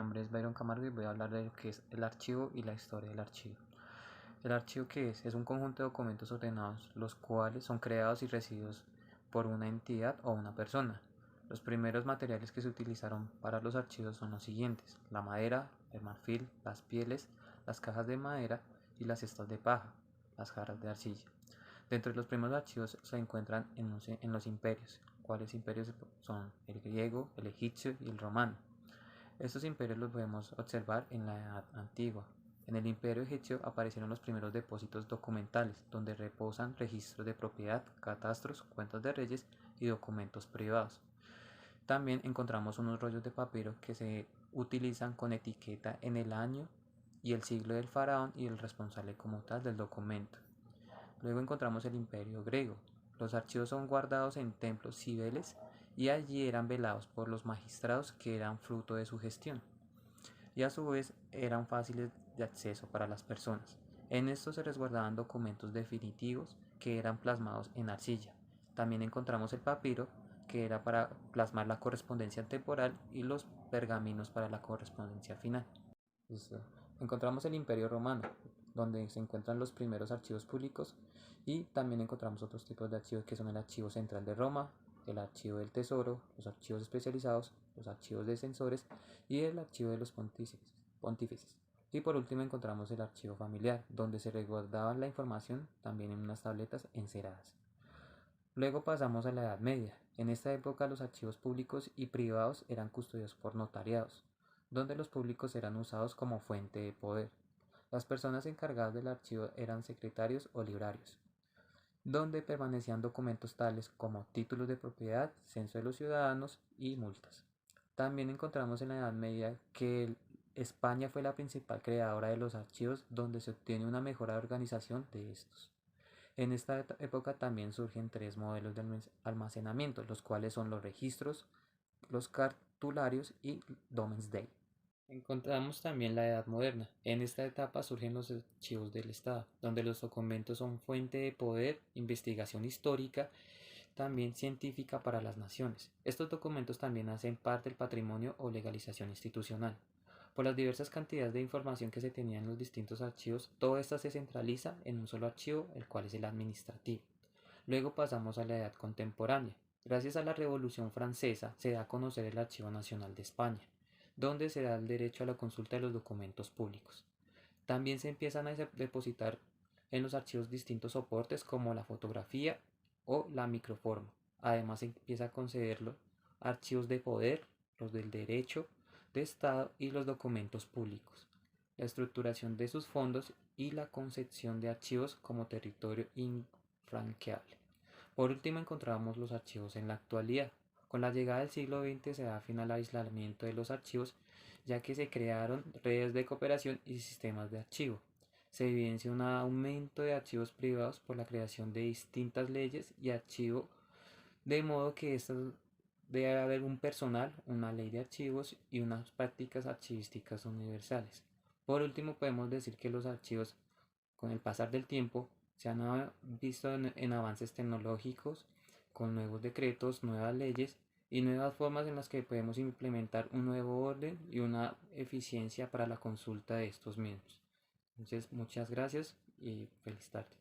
nombre es Byron Camargo y voy a hablar de lo que es el archivo y la historia del archivo. ¿El archivo qué es? Es un conjunto de documentos ordenados, los cuales son creados y recibidos por una entidad o una persona. Los primeros materiales que se utilizaron para los archivos son los siguientes: la madera, el marfil, las pieles, las cajas de madera y las cestas de paja, las jarras de arcilla. Dentro de los primeros archivos se encuentran en los imperios. ¿Cuáles imperios son? El griego, el egipcio y el romano. Estos imperios los podemos observar en la Edad Antigua. En el imperio egipcio aparecieron los primeros depósitos documentales, donde reposan registros de propiedad, catastros, cuentas de reyes y documentos privados. También encontramos unos rollos de papiro que se utilizan con etiqueta en el año y el siglo del faraón y el responsable como tal del documento. Luego encontramos el imperio griego. Los archivos son guardados en templos civiles y allí eran velados por los magistrados que eran fruto de su gestión y a su vez eran fáciles de acceso para las personas. En estos se resguardaban documentos definitivos que eran plasmados en arcilla. También encontramos el papiro, que era para plasmar la correspondencia temporal, y los pergaminos para la correspondencia final. Listo. Encontramos el Imperio Romano, donde se encuentran los primeros archivos públicos, y también encontramos otros tipos de archivos que son el Archivo Central de Roma, el Archivo del Tesoro, los archivos especializados, los archivos de censores y el Archivo de los pontífices. Y por último encontramos el Archivo Familiar, donde se resguardaba la información también en unas tabletas enceradas. Luego pasamos a la Edad Media. En esta época los archivos públicos y privados eran custodiados por notariados, donde los públicos eran usados como fuente de poder. Las personas encargadas del archivo eran secretarios o librarios, donde permanecían documentos tales como títulos de propiedad, censo de los ciudadanos y multas. También encontramos en la Edad Media que España fue la principal creadora de los archivos, donde se obtiene una mejor organización de estos. En esta época también surgen tres modelos de almacenamiento, los cuales son los registros, los cartularios y Domesday. Encontramos también la Edad Moderna. En esta etapa surgen los archivos del Estado, donde los documentos son fuente de poder, investigación histórica, también científica para las naciones. Estos documentos también hacen parte del patrimonio o legalización institucional. Por las diversas cantidades de información que se tenía en los distintos archivos, todo esto se centraliza en un solo archivo, el cual es el administrativo. Luego pasamos a la Edad Contemporánea. Gracias a la Revolución Francesa se da a conocer el Archivo Nacional de España, donde se da el derecho a la consulta de los documentos públicos. También se empiezan a depositar en los archivos distintos soportes como la fotografía o la microforma. Además se empieza a concederlo archivos de poder, los del derecho de Estado y los documentos públicos, la estructuración de sus fondos y la concepción de archivos como territorio infranqueable. Por último encontramos los archivos en la actualidad. Con la llegada del siglo XX se da fin al aislamiento de los archivos, ya que se crearon redes de cooperación y sistemas de archivo. Se evidencia un aumento de archivos privados por la creación de distintas leyes y archivo, de modo que debe haber un personal, una ley de archivos y unas prácticas archivísticas universales. Por último, podemos decir que los archivos, con el pasar del tiempo, se han visto en avances tecnológicos, con nuevos decretos, nuevas leyes y nuevas formas en las que podemos implementar un nuevo orden y una eficiencia para la consulta de estos mismos. Entonces, muchas gracias y feliz tarde.